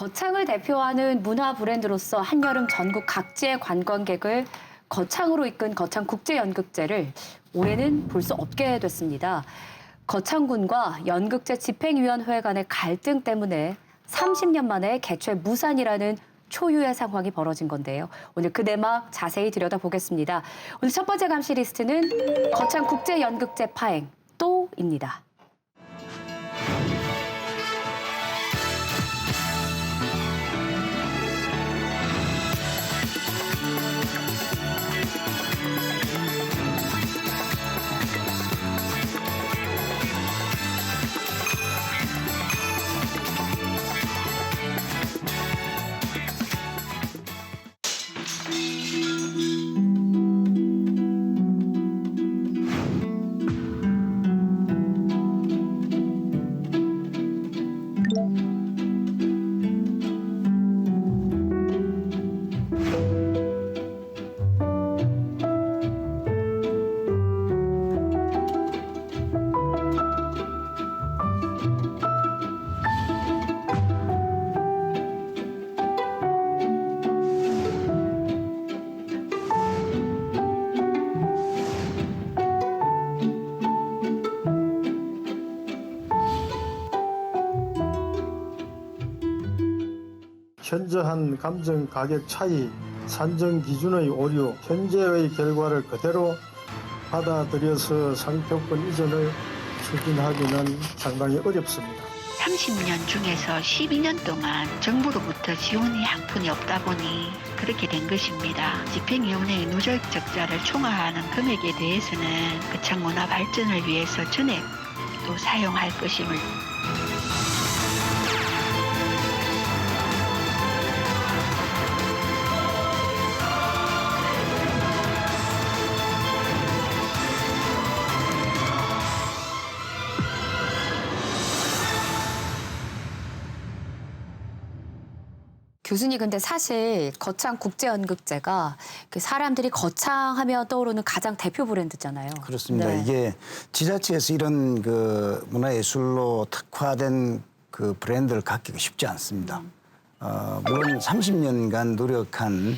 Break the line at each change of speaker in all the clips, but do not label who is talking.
거창을 대표하는 문화 브랜드로서 한여름 전국 각지의 관광객을 거창으로 이끈 거창국제연극제를 올해는 볼 수 없게 됐습니다. 거창군과 연극제 집행위원회 간의 갈등 때문에 30년 만에 개최 무산이라는 초유의 상황이 벌어진 건데요. 오늘 그 내막 자세히 들여다보겠습니다. 오늘 첫 번째 감시 리스트는 거창국제연극제 파행 또입니다.
현저한 감정 가격 차이, 산정 기준의 오류, 현재의 결과를 그대로 받아들여서 상표권 이전을 추진하기는 상당히 어렵습니다.
30년 중에서 12년 동안 정부로부터 지원이 한 푼이 없다 보니 그렇게 된 것입니다. 집행위원회의 누적 적자를 총화하는 금액에 대해서는 거창문화 발전을 위해서 전액도 사용할 것임을
교수님, 근데 사실 거창국제연극제가 사람들이 거창하면 떠오르는 가장 대표 브랜드잖아요.
그렇습니다.
네.
이게 지자체에서 이런 그 문화예술로 특화된 그 브랜드를 갖기가 쉽지 않습니다. 물론 30년간 노력한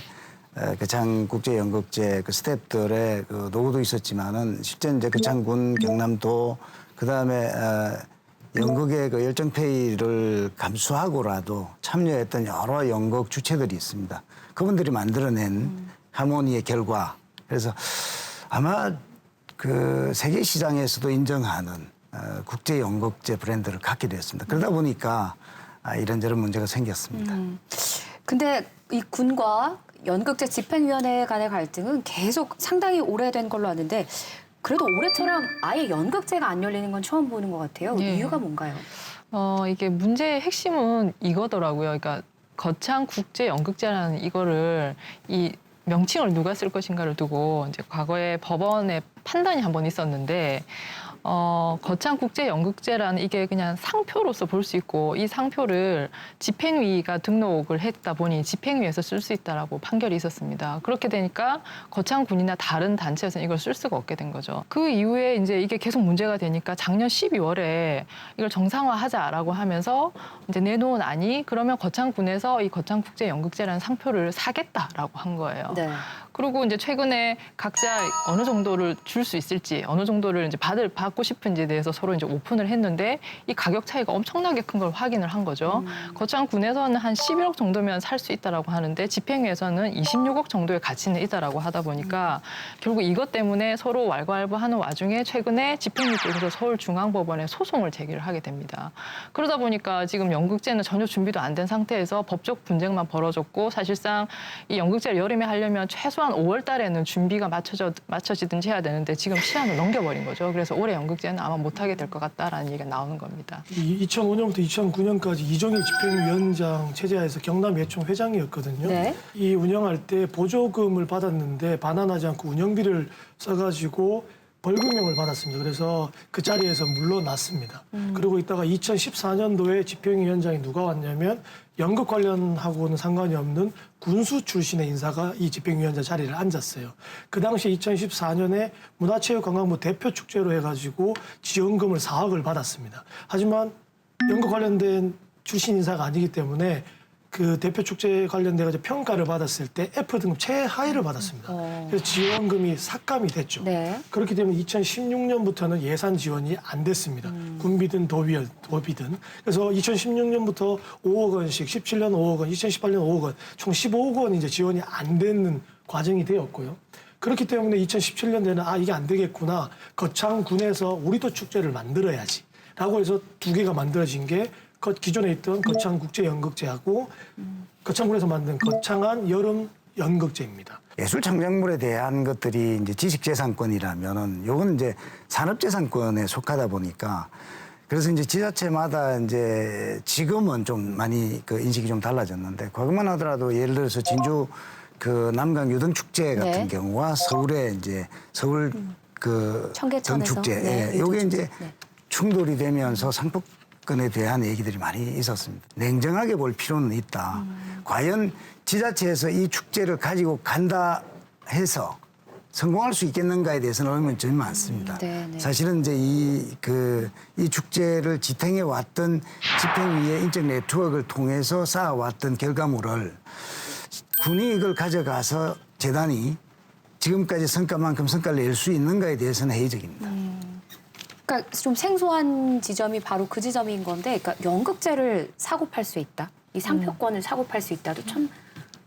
거창국제연극제 그 스태프들의 그 노고도 있었지만은 실제 이제 거창군, 경남도 그다음에 연극의 그 열정페이를 감수하고라도 참여했던 여러 연극 주체들이 있습니다. 그분들이 만들어낸 하모니의 결과. 그래서 아마 그 세계 시장에서도 인정하는 국제 연극제 브랜드를 갖게 됐습니다. 그러다 보니까 이런저런 문제가 생겼습니다.
근데 이 군과 연극제 집행위원회 간의 갈등은 계속 상당히 오래된 걸로 아는데 그래도 올해처럼 아예 연극제가 안 열리는 건 처음 보는 것 같아요.
예.
이유가 뭔가요?
이게 문제의 핵심은 이거더라고요. 그러니까 거창국제연극제라는 이거를 이 명칭을 누가 쓸 것인가를 두고 이제 과거에 법원의 판단이 한 번 있었는데 거창국제연극제라는 이게 그냥 상표로서 볼 수 있고 이 상표를 집행위가 등록을 했다 보니 집행위에서 쓸 수 있다라고 판결이 있었습니다. 그렇게 되니까 거창군이나 다른 단체에서는 이걸 쓸 수가 없게 된 거죠. 그 이후에 이제 이게 계속 문제가 되니까 작년 12월에 이걸 정상화하자라고 하면서 이제 내놓은 안이 그러면 거창군에서 이 거창국제연극제라는 상표를 사겠다라고 한 거예요.
네.
그리고 이제 최근에 각자 어느 정도를 줄 수 있을지, 어느 정도를 이제 받고 싶은지에 대해서 서로 이제 오픈을 했는데 이 가격 차이가 엄청나게 큰 걸 확인을 한 거죠. 거창군에서는 한 11억 정도면 살 수 있다라고 하는데 집행위에서는 26억 정도의 가치는 있다라고 하다 보니까 결국 이것 때문에 서로 왈가왈부하는 와중에 최근에 집행위 쪽에서 서울중앙법원에 소송을 제기를 하게 됩니다. 그러다 보니까 지금 연극제는 전혀 준비도 안 된 상태에서 법적 분쟁만 벌어졌고 사실상 이 연극제를 여름에 하려면 최소한 5월 달에는 준비가 맞춰지든지 해야 되는데 지금 시한을 넘겨버린 거죠. 그래서 올해 연극제는 아마 못하게 될 것 같다라는 얘기가 나오는 겁니다.
2005년부터 2009년까지 이종일 집행위원장 체제하에서 경남예총 회장이었거든요.
네.
이 운영할 때 보조금을 받았는데 반환하지 않고 운영비를 써가지고 벌금형을 받았습니다. 그래서 그 자리에서 물러났습니다. 그리고 있다가 2014년도에 집행위원장이 누가 왔냐면 연극 관련하고는 상관이 없는 군수 출신의 인사가 이 집행위원장 자리를 앉았어요. 그 당시 2014년에 문화체육관광부 대표 축제로 해가지고 지원금을 4억을 받았습니다. 하지만 연극 관련된 출신 인사가 아니기 때문에 그 대표 축제 관련돼 가지고 평가를 받았을 때 F 등급 최하위를 받았습니다. 그래서 지원금이 삭감이 됐죠.
네.
그렇기 때문에 2016년부터는 예산 지원이 안 됐습니다. 군비든 도비든. 그래서 2016년부터 5억 원씩 17년 5억 원, 2018년 5억 원, 총 15억 원 이제 지원이 안 되는 과정이 되었고요. 그렇기 때문에 2017년에는 이게 안 되겠구나. 거창군에서 우리도 축제를 만들어야지. 라고 해서 두 개가 만들어진 게 기존에 있던 거창국제연극제하고 거창군에서 만든 거창한 여름 연극제입니다.
예술 창작물에 대한 것들이 이제 지식재산권이라면은 요건 이제 산업재산권에 속하다 보니까 그래서 이제 지자체마다 이제 지금은 좀 많이 그 인식이 좀 달라졌는데 과거만 하더라도 예를 들어서 진주 그 남강 유등축제 같은
네.
경우와 서울에 이제 서울 그
청계천에서.
등축제
네,
요게
유등축제.
이제
네.
충돌이 되면서 상품권에 대한 얘기들이 많이 있었습니다. 냉정하게 볼 필요는 있다. 과연 지자체에서 이 축제를 가지고 간다 해서 성공할 수 있겠는가에 대해서는 의문점이 많습니다.
네, 네.
사실은 이제 이 축제를 지탱해 왔던 집행위의 인적 네트워크를 통해서 쌓아왔던 결과물을 군이 이걸 가져가서 재단이 지금까지 성과만큼 성과를 낼 수 있는가에 대해서는 회의적입니다.
그러니까 좀 생소한 지점이 바로 그 지점인 건데, 그러니까 연극제를 사고 팔 수 있다, 이 상표권을 사고 팔 수 있다도 참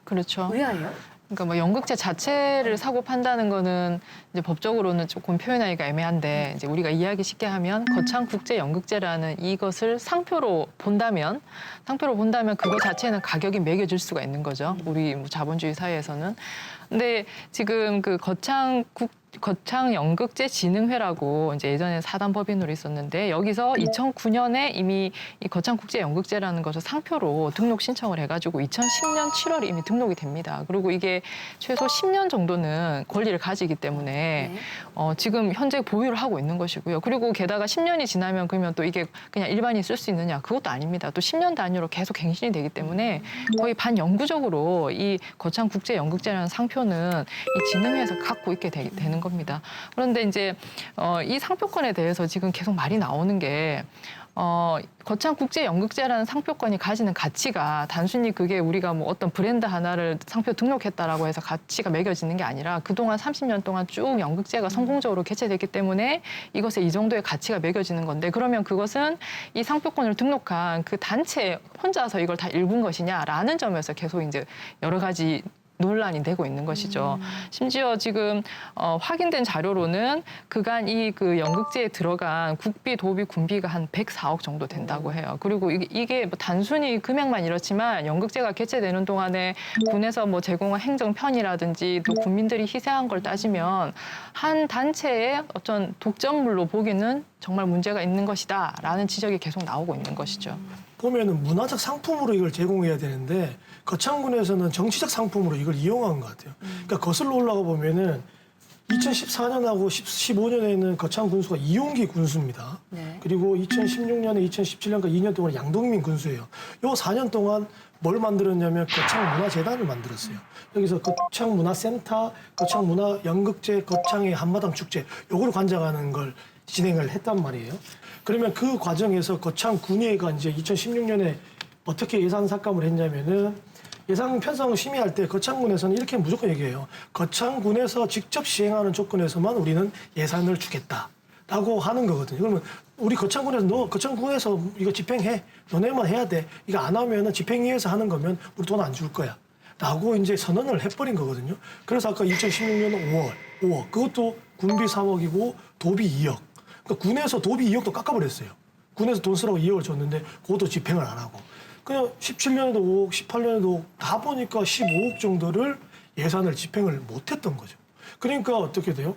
그렇죠.
의아해요.
그러니까 뭐 연극제 자체를 사고 판다는 거는 이제 법적으로는 조금 표현하기가 애매한데 이제 우리가 이해하기 쉽게 하면 거창국제연극제라는 이것을 상표로 본다면 그거 자체는 가격이 매겨질 수가 있는 거죠. 우리 뭐 자본주의 사회에서는. 근데 지금 그 거창연극제진흥회라고 이제 예전에 사단법인으로 있었는데 여기서 2009년에 이미 이 거창국제연극제라는 것을 상표로 등록 신청을 해가지고 2010년 7월에 이미 등록이 됩니다. 그리고 이게 최소 10년 정도는 권리를 가지기 때문에 지금 현재 보유를 하고 있는 것이고요. 그리고 게다가 10년이 지나면 그러면 또 이게 그냥 일반인이 쓸 수 있느냐? 그것도 아닙니다. 또 10년 단위로 계속 갱신이 되기 때문에 거의 반영구적으로 이 거창국제연극제라는 상표는 이 진흥회에서 갖고 있게 되는 겁니다. 그런데 이제 이 상표권에 대해서 지금 계속 말이 나오는 게 거창국제연극제라는 상표권이 가지는 가치가 단순히 그게 우리가 뭐 어떤 브랜드 하나를 상표 등록했다라고 해서 가치가 매겨지는 게 아니라 그동안 30년 동안 쭉 연극제가 성공적으로 개최됐기 때문에 이것에 이 정도의 가치가 매겨지는 건데 그러면 그것은 이 상표권을 등록한 그 단체 혼자서 이걸 다 읽은 것이냐라는 점에서 계속 이제 여러 가지 논란이 되고 있는 것이죠. 심지어 지금 확인된 자료로는 그간 이 그 연극제에 들어간 국비, 도비, 군비가 한 104억 정도 된다고 해요. 그리고 이게 뭐 단순히 금액만 이렇지만 연극제가 개최되는 동안에 군에서 뭐 제공한 행정 편이라든지 또 국민들이 희생한 걸 따지면 한 단체의 어떤 독점물로 보기는 정말 문제가 있는 것이다라는 지적이 계속 나오고 있는 것이죠.
보면은 문화적 상품으로 이걸 제공해야 되는데 거창군에서는 정치적 상품으로 이걸 이용한 것 같아요. 그러니까 거슬러 올라가 보면은 2014년하고 15년에는 거창 군수가 이용기 군수입니다.
네.
그리고 2016년에 2017년까지 2년 동안 양동민 군수예요. 요 4년 동안 뭘 만들었냐면 거창문화재단을 만들었어요. 여기서 거창문화센터, 거창문화연극제, 거창의 한마당 축제 요걸 관장하는 걸 진행을 했단 말이에요. 그러면 그 과정에서 거창군의회가 이제 2016년에 어떻게 예산 삭감을 했냐면은 예산 편성을 심의할 때 거창군에서는 이렇게 무조건 얘기해요. 거창군에서 직접 시행하는 조건에서만 우리는 예산을 주겠다라고 하는 거거든요. 그러면 우리 거창군에서 너 거창군에서 이거 집행해. 너네만 해야 돼. 이거 안 하면은 집행위에서 하는 거면 우리 돈 안 줄 거야. 라고 이제 선언을 해버린 거거든요. 그래서 아까 2016년 5억. 그것도 군비 3억이고 도비 2억. 그러니까 군에서 도비 2억도 깎아버렸어요. 군에서 돈 쓰라고 2억을 줬는데 그것도 집행을 안 하고. 그냥 17년에도 5억, 18년에도 5억, 다 보니까 15억 정도를 예산을 집행을 못했던 거죠. 그러니까 어떻게 돼요?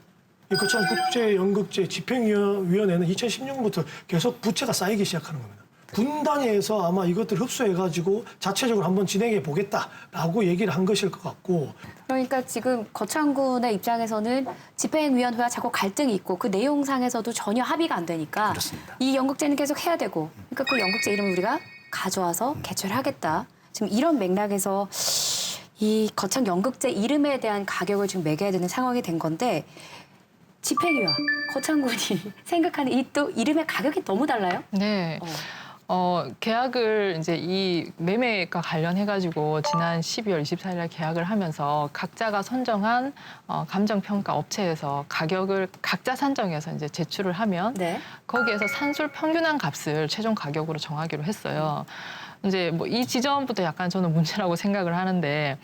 이 거창국제연극제 집행위원회는 2016년부터 계속 부채가 쌓이기 시작하는 겁니다. 군 단위에서 아마 이것들 흡수해가지고 자체적으로 한번 진행해 보겠다라고 얘기를 한 것일 것 같고.
그러니까 지금 거창군의 입장에서는 집행위원회와 자꾸 갈등이 있고 그 내용상에서도 전혀 합의가 안 되니까
그렇습니다.
이 연극제는 계속 해야 되고 그러니까 그 연극제 이름을 우리가 가져와서 개최를 하겠다. 지금 이런 맥락에서 이 거창 연극제 이름에 대한 가격을 지금 매겨야 되는 상황이 된 건데 집행위와 거창군이 생각하는 이 또 이름의 가격이 너무 달라요?
네. 계약을 이제 이 매매가 관련해가지고 지난 12월 24일 날 계약을 하면서 각자가 선정한 감정평가 업체에서 가격을 각자 산정해서 이제 제출을 하면
네.
거기에서 산술 평균한 값을 최종 가격으로 정하기로 했어요. 이제 뭐 이 지점부터 약간 저는 문제라고 생각을 하는데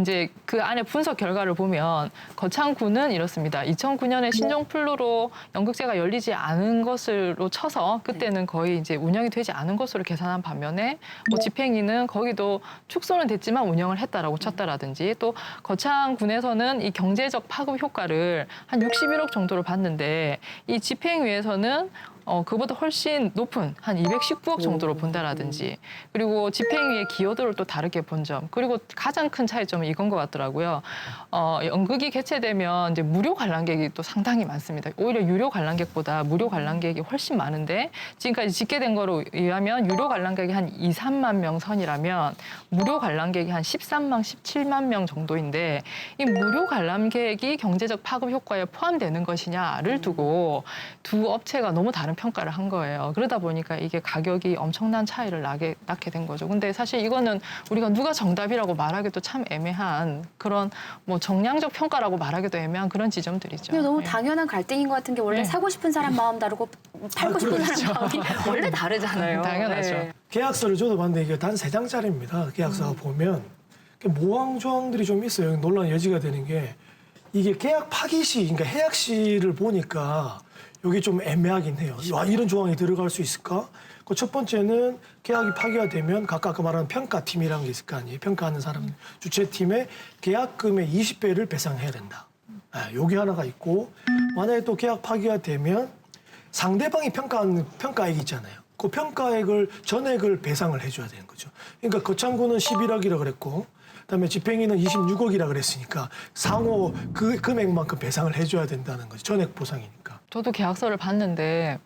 이제 그 안에 분석 결과를 보면 거창군은 이렇습니다. 2009년에 신종플루로 연극제가 열리지 않은 것으로 쳐서 그때는 거의 이제 운영이 되지 않은 것으로 계산한 반면에 뭐 집행위는 거기도 축소는 됐지만 운영을 했다라고 쳤다라든지 또 거창군에서는 이 경제적 파급 효과를 한 61억 정도로 봤는데 이 집행위에서는 그보다 훨씬 높은 한 219억 정도로 본다라든지 그리고 집행위의 기여도를 또 다르게 본 점 그리고 가장 큰 차이점은 이건 것 같더라고요. 연극이 개최되면 이제 무료 관람객이 또 상당히 많습니다. 오히려 유료 관람객보다 무료 관람객이 훨씬 많은데 지금까지 집계된 거로 의하면 유료 관람객이 한 2, 3만 명 선이라면 무료 관람객이 한 13만, 17만 명 정도인데 이 무료 관람객이 경제적 파급 효과에 포함되는 것이냐를 두고 두 업체가 너무 다른 평가를 한 거예요. 그러다 보니까 이게 가격이 엄청난 차이를 낳게 된 거죠. 근데 사실 이거는 우리가 누가 정답이라고 말하기도 참 애매한 그런 뭐 정량적 평가라고 말하기도 애매한 그런 지점들이죠.
근데 너무
네.
당연한 갈등인 것 같은 게 원래
네.
사고 싶은 사람 마음 다르고 팔고 싶은 사람 마음이 원래 다르잖아요.
당연하죠.
네.
계약서를 저도 봤는데 이게 단 3장짜리입니다. 계약서가 보면 모항 조항들이 좀 있어요. 논란 여지가 되는 게 이게 계약 파기 시, 그러니까 해약 시를 보니까 이게 좀 애매하긴 해요. 와, 이런 조항이 들어갈 수 있을까? 그 첫 번째는 계약이 파기가 되면 각각 아까 말한 평가팀이라는 게 있을 거 아니에요. 평가하는 사람, 주최팀의 계약금의 20배를 배상해야 된다. 요게 하나가 있고 만약에 또 계약 파기가 되면 상대방이 평가하는 평가액이 있잖아요. 그 평가액을 전액을 배상을 해줘야 되는 거죠. 그러니까 거창구는 11억이라 그랬고 그다음에 집행위는 26억이라 그랬으니까 상호 그 금액만큼 배상을 해줘야 된다는 거죠. 전액 보상이니까.
저도 계약서를 봤는데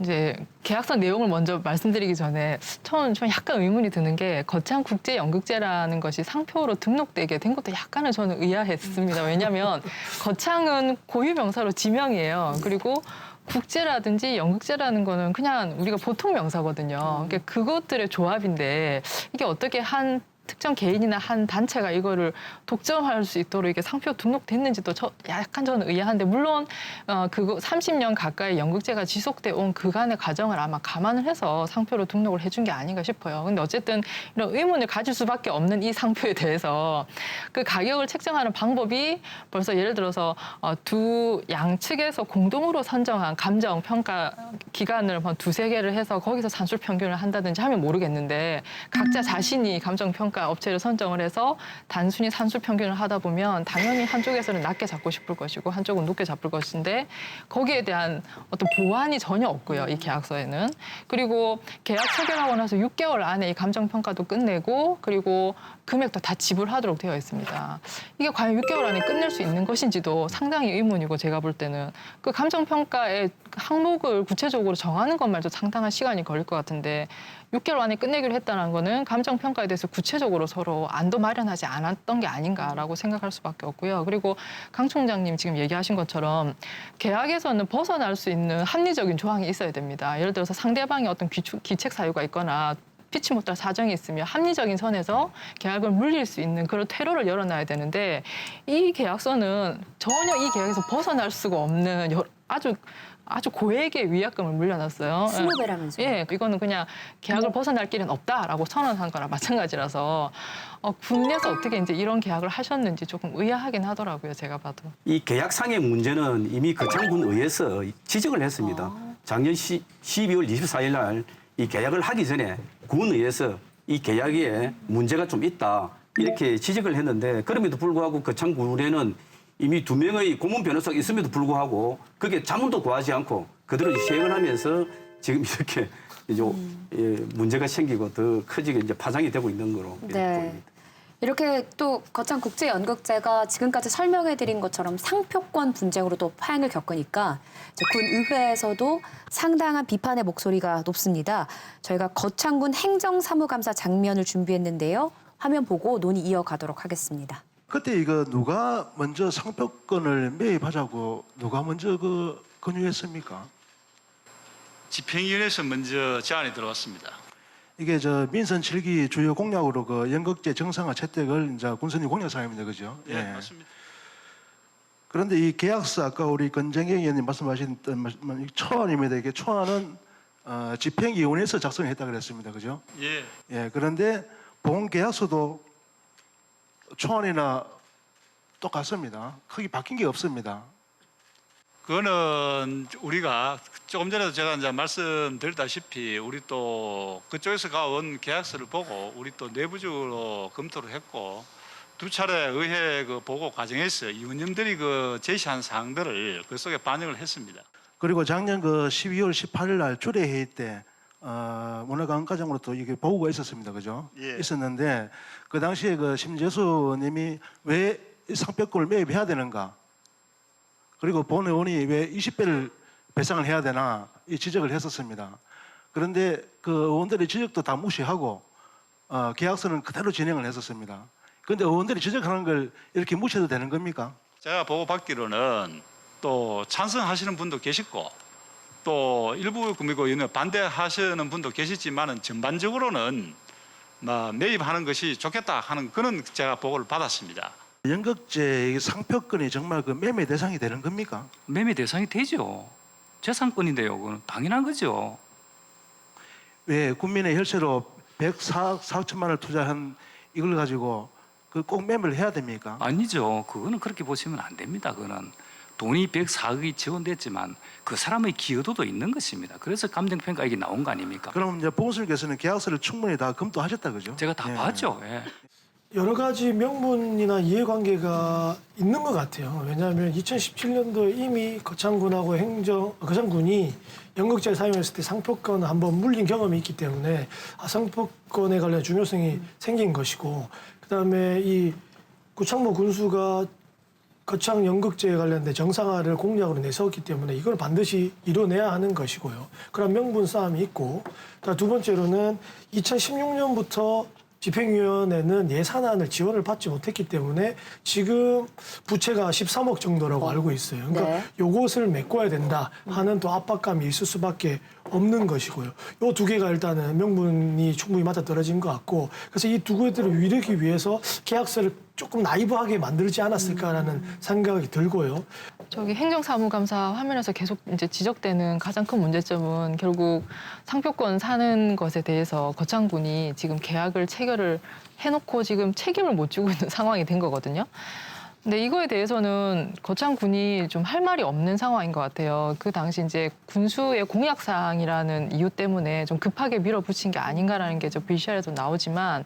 이제 계약서 내용을 먼저 말씀드리기 전에 처음 좀 약간 의문이 드는 게 거창국제연극제라는 것이 상표로 등록되게 된 것도 약간은 저는 의아했습니다. 왜냐하면 거창은 고유명사로 지명이에요. 그리고 국제라든지 연극제라는 거는 그냥 우리가 보통 명사거든요. 그러니까 그것들의 조합인데 이게 어떻게 한 특정 개인이나 한 단체가 이거를 독점할 수 있도록 이게 상표 등록됐는지도 약간 저는 의아한데 물론 그거 30년 가까이 연극제가 지속돼 온 그간의 과정을 아마 감안을 해서 상표로 등록을 해준 게 아닌가 싶어요. 근데 어쨌든 이런 의문을 가질 수밖에 없는 이 상표에 대해서 그 가격을 책정하는 방법이 벌써 예를 들어서 두 양측에서 공동으로 선정한 감정 평가 기간을 한 두세 개를 해서 거기서 산술 평균을 한다든지 하면 모르겠는데 각자 자신이 감정 평가 업체를 선정을 해서 단순히 산술 평균을 하다 보면 당연히 한쪽에서는 낮게 잡고 싶을 것이고 한쪽은 높게 잡을 것인데 거기에 대한 어떤 보완이 전혀 없고요. 이 계약서에는. 그리고 계약 체결하고 나서 6개월 안에 이 감정 평가도 끝내고 그리고 금액도 다 지불하도록 되어 있습니다. 이게 과연 6개월 안에 끝낼 수 있는 것인지도 상당히 의문이고 제가 볼 때는 그 감정 평가의 항목을 구체적으로 정하는 것말도 상당한 시간이 걸릴 것 같은데 6개월 안에 끝내기로 했다는 거는 감정 평가에 대해서 구체적으로 서로 안도 마련하지 않았던 게 아닌가라고 생각할 수밖에 없고요. 그리고 강 총장님 지금 얘기하신 것처럼 계약에서는 벗어날 수 있는 합리적인 조항이 있어야 됩니다. 예를 들어서 상대방이 어떤 기책 사유가 있거나 피치 못할 사정이 있으면 합리적인 선에서 계약을 물릴 수 있는 그런 퇴로를 열어놔야 되는데 이 계약서는 전혀 이 계약에서 벗어날 수가 없는 아주 고액의 위약금을 물려놨어요.
20배라면서요?
예, 이거는 그냥 계약을 벗어날 길은 없다라고 선언한 거랑 마찬가지라서 군에서 어떻게 이제 이런 계약을 하셨는지 조금 의아하긴 하더라고요. 제가 봐도.
이 계약상의 문제는 이미 거창군의회에서 지적을 했습니다. 작년 12월 24일 날 이 계약을 하기 전에 군의회에서 이 계약에 문제가 좀 있다 이렇게 지적을 했는데 그럼에도 불구하고 거창군에는 이미 2명의 고문 변호사가 있음에도 불구하고 그게 자문도 구하지 않고 그대로 시행을 하면서 지금 이렇게 이제 문제가 생기고 더 커지게 이제 파장이 되고 있는 거로
네.
보입니다.
이렇게 또 거창국제연극제가 지금까지 설명해드린 것처럼 상표권 분쟁으로도 파행을 겪으니까 이제 군 의회에서도 상당한 비판의 목소리가 높습니다. 저희가 거창군 행정사무감사 장면을 준비했는데요. 화면 보고 논의 이어가도록 하겠습니다.
그때 이거 누가 먼저 상표권을 매입하자고 누가 먼저 그 권유했습니까?
집행위원회에서 먼저 제안이 들어왔습니다.
이게 저 민선 7기 주요 공약으로 그 연극제 정상화 채택을 이제 군수님 공약 사항입니다, 그죠?
예, 맞습니다.
그런데 이 계약서 아까 우리 권정경 의원님 말씀하신 초안입니다. 이게 초안은 집행위원회에서 작성했다 그랬습니다, 그죠?
예.
예, 그런데 본 계약서도 초안이나 똑같습니다. 크게 바뀐 게 없습니다.
그거는 우리가 조금 전에도 제가 이제 말씀드렸다시피 우리 또 그쪽에서 가온 계약서를 보고 우리 또 내부적으로 검토를 했고 두 차례 의회 그 보고 과정에서 의원님들이 그 제시한 사항들을 그 속에 반영을 했습니다.
그리고 작년 그 12월 18일 날 주례회의 때 문화관광과장으로 또 이게 보고가 있었습니다, 그죠?
예.
있었는데 그 당시에 그 심재수님이 왜 상표권을 매입해야 되는가? 그리고 본 의원이 왜 20배를 배상을 해야 되나 이 지적을 했었습니다. 그런데 그 의원들의 지적도 다 무시하고 계약서는 그대로 진행을 했었습니다. 그런데 의원들이 지적하는 걸 이렇게 무시해도 되는 겁니까?
제가 보고받기로는 또 찬성하시는 분도 계시고 또 일부 국민의원은 반대하시는 분도 계시지만은 전반적으로는 매입하는 것이 좋겠다 하는 그런 제가 보고를 받았습니다.
연극제 상표권이 정말 그 매매 대상이 되는 겁니까?
매매 대상이 되죠. 재산권인데요. 그건 당연한 거죠.
왜 국민의 혈세로 104억 4천만 원을 투자한 이걸 가지고 그 꼭 매매를 해야 됩니까?
아니죠. 그거는 그렇게 보시면 안 됩니다. 그거는 돈이 104억이 지원됐지만 그 사람의 기여도도 있는 것입니다. 그래서 감정평가액이 나온 거 아닙니까?
그럼 이제 보건수님께서는 계약서를 충분히 다 검토하셨다 그죠?
제가 다
예.
봤죠. 예.
여러 가지 명분이나 이해관계가 있는 것 같아요. 왜냐하면 2017년도에 이미 거창군이 연극제를 사용했을 때 상표권 한번 물린 경험이 있기 때문에 상표권에 관련 중요성이 생긴 것이고, 그다음에 이 구창모 군수가 거창 연극제에 관련된 정상화를 공약으로 내세웠기 때문에 이걸 반드시 이뤄내야 하는 것이고요. 그런 명분 싸움이 있고, 두 번째로는 2016년부터 집행위원회는 예산안을 지원을 받지 못했기 때문에 지금 부채가 13억 정도라고 알고 있어요. 그러니까
네.
요것을 메꿔야 된다 하는 또 압박감이 있을 수밖에 없는 것이고요. 요 두 개가 일단은 명분이 충분히 맞아떨어진 것 같고, 그래서 이 두 개들을 이루기 위해서 계약서를 조금 나이브하게 만들지 않았을까라는 생각이 들고요.
저기 행정사무감사 화면에서 계속 이제 지적되는 가장 큰 문제점은 결국 상표권 사는 것에 대해서 거창군이 지금 계약을 체결을 해놓고 지금 책임을 못 지고 있는 상황이 된 거거든요. 근데 이거에 대해서는 거창군이 좀 할 말이 없는 상황인 것 같아요. 그 당시 이제 군수의 공약사항이라는 이유 때문에 좀 급하게 밀어붙인 게 아닌가라는 게 저 VCR에도 나오지만,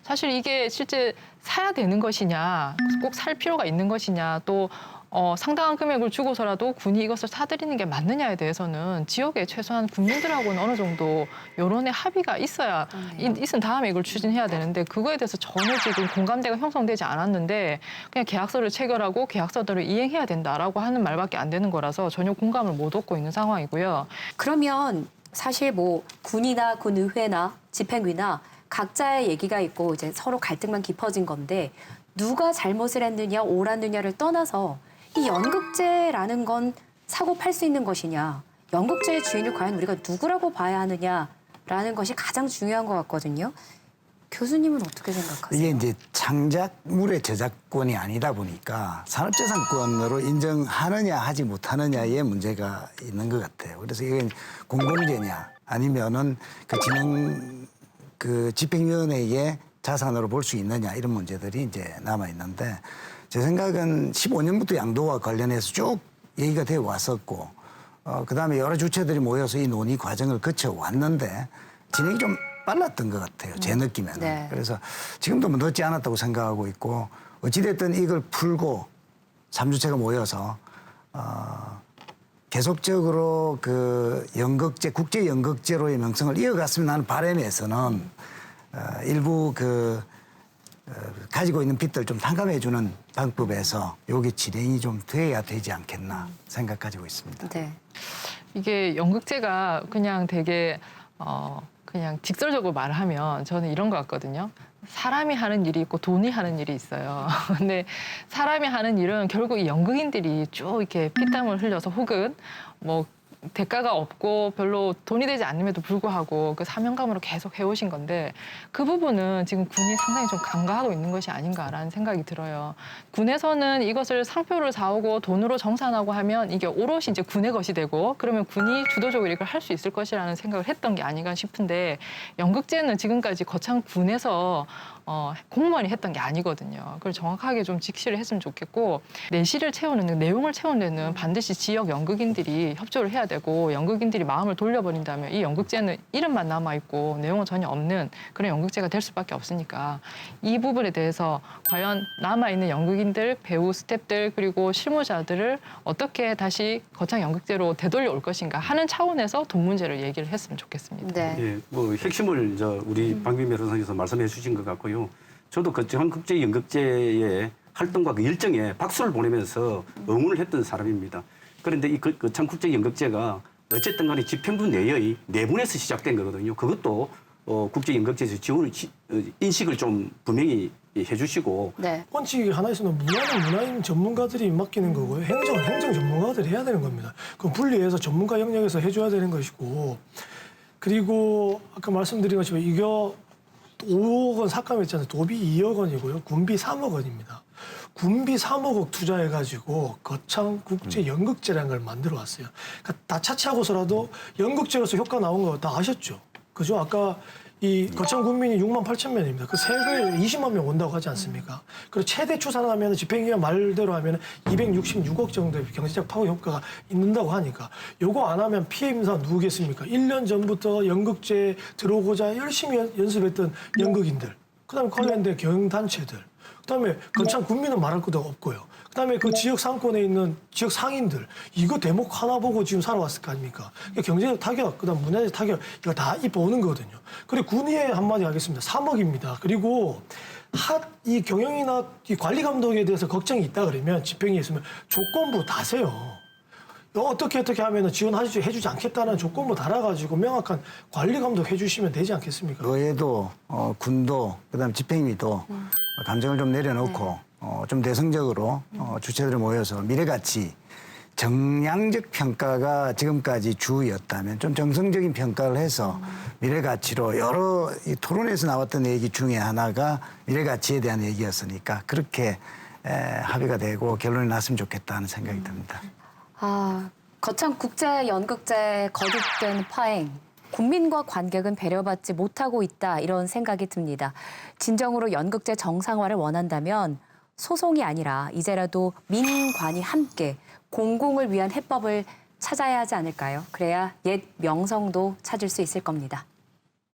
사실 이게 실제 사야 되는 것이냐, 꼭 살 필요가 있는 것이냐, 또 상당한 금액을 주고서라도 군이 이것을 사들이는 게 맞느냐에 대해서는 지역에 최소한 국민들하고는 어느 정도 여론의 합의가 있어야 있은 다음에 이걸 추진해야 되는데, 그거에 대해서 전혀 지금 공감대가 형성되지 않았는데 그냥 계약서를 체결하고 계약서대로 이행해야 된다라고 하는 말밖에 안 되는 거라서 전혀 공감을 못 얻고 있는 상황이고요.
그러면 사실 뭐 군이나 군의회나 집행위나 각자의 얘기가 있고 이제 서로 갈등만 깊어진 건데, 누가 잘못을 했느냐 옳았느냐를 떠나서 이 연극제라는 건 사고 팔 수 있는 것이냐, 연극제의 주인을 과연 우리가 누구라고 봐야 하느냐라는 것이 가장 중요한 것 같거든요. 교수님은 어떻게 생각하세요?
이게 이제 창작물의 저작권이 아니다 보니까 산업재산권으로 인정하느냐 하지 못하느냐의 문제가 있는 것 같아요. 그래서 이게 공공재냐 아니면은 그 집행위원회의 자산으로 볼 수 있느냐, 이런 문제들이 이제 남아 있는데, 제 생각은 15년부터 양도와 관련해서 쭉 얘기가 되어 왔었고, 그다음에 여러 주체들이 모여서 이 논의 과정을 거쳐 왔는데 진행이 좀 빨랐던 것 같아요. 제 느낌에는.
네.
그래서 지금도 뭐 늦지 않았다고 생각하고 있고, 어찌됐든 이걸 풀고 3주체가 모여서 계속적으로 그 연극제, 국제 연극제로의 명성을 이어갔으면 하는 바람에서는 일부 가지고 있는 빚들 좀 탕감해주는 방법에서 요게 진행이 좀 돼야 되지 않겠나 생각 가지고 있습니다.
네.
이게 연극제가 그냥 되게 그냥 직설적으로 말하면 저는 이런 것 같거든요. 사람이 하는 일이 있고 돈이 하는 일이 있어요. 근데 사람이 하는 일은 결국 이 연극인들이 쭉 이렇게 피땀을 흘려서 혹은 뭐 대가가 없고 별로 돈이 되지 않음에도 불구하고 그 사명감으로 계속 해오신 건데 그 부분은 지금 군이 상당히 좀 간과하고 있는 것이 아닌가라는 생각이 들어요. 군에서는 이것을 상표를 사오고 돈으로 정산하고 하면 이게 오롯이 이제 군의 것이 되고 그러면 군이 주도적으로 이걸 할 수 있을 것이라는 생각을 했던 게 아닌가 싶은데 연극제는 지금까지 거창 군에서 공무원이 했던 게 아니거든요. 그걸 정확하게 좀 직시를 했으면 좋겠고 내실을 채우는 내용을 채우는 데는 반드시 지역 연극인들이 협조를 해야 되고 연극인들이 마음을 돌려버린다면 이 연극제는 이름만 남아있고 내용은 전혀 없는 그런 연극제가 될 수밖에 없으니까 이 부분에 대해서 과연 남아있는 연극인들, 배우, 스태프들 그리고 실무자들을 어떻게 다시 거창 연극제로 되돌려 올 것인가 하는 차원에서 돈 문제를 얘기를 했으면 좋겠습니다.
네.
예, 뭐 핵심을 우리 박민 변호사님께서 말씀해 주신 것 같고요. 저도 거창 국제 연극제의 활동과 그 일정에 박수를 보내면서 응원을 했던 사람입니다. 그런데 이 거창 국제 연극제가 어쨌든 간에 집행부 내의 내분에서 시작된 거거든요. 그것도 국제 연극제에서 지원을 인식을 좀 분명히 해주시고
네.
원칙이 하나 있으면 문화는 문화인 전문가들이 맡기는 거고요. 행정은 행정 전문가들이 해야 되는 겁니다. 그럼 분리해서 전문가 영역에서 해줘야 되는 것이고 그리고 아까 말씀드린 것처럼 이거 5억 원 삭감했잖아요. 도비 2억 원이고요. 군비 3억 원입니다. 군비 3억억 투자해가지고 거창 국제 연극제라는 걸 만들어 왔어요. 그러니까 다 차치하고서라도 연극제로서 효과 나온 거 다 아셨죠? 그죠? 아까 이 거창 군민이 6만 8천 명입니다. 그 3배에 20만 명 온다고 하지 않습니까? 그리고 최대 추산하면 집행위원 말대로 하면 266억 정도의 경제적 파급 효과가 있는다고 하니까 요거 안 하면 피해 임사 누구겠습니까? 1년 전부터 연극제 들어오고자 열심히 연습했던 연극인들, 그다음에 관련된 경영단체들, 그다음에 거창 군민은 말할 것도 없고요. 그다음에 그 지역 상권에 있는 지역 상인들 이거 대목 하나 보고 지금 살아왔을 거 아닙니까? 경제적 타격, 그다음 문화적 타격 이거 다 입어오는 거거든요. 그리고 군의회 한마디 하겠습니다. 3억입니다. 그리고 이 경영이나 이 관리 감독에 대해서 걱정이 있다 그러면 집행이 있으면 조건부 다세요. 어떻게 하면 지원해주지 않겠다는 조건부 달아가지고 명확한 관리 감독 해주시면 되지 않겠습니까?
의회도 군도 그다음 집행위도 감정을 좀 내려놓고 좀 대승적으로 주체들이 모여서 미래가치 정량적 평가가 지금까지 주였다면 좀 정성적인 평가를 해서 미래가치로 여러 이 토론에서 나왔던 얘기 중에 하나가 미래가치에 대한 얘기였으니까 그렇게 합의가 되고 결론이 났으면 좋겠다는 생각이 듭니다.
거창 국제 연극제 거듭된 파행. 국민과 관객은 배려받지 못하고 있다 이런 생각이 듭니다. 진정으로 연극제 정상화를 원한다면 소송이 아니라 이제라도 민관이 함께 공공을 위한 해법을 찾아야 하지 않을까요? 그래야 옛 명성도 찾을 수 있을 겁니다.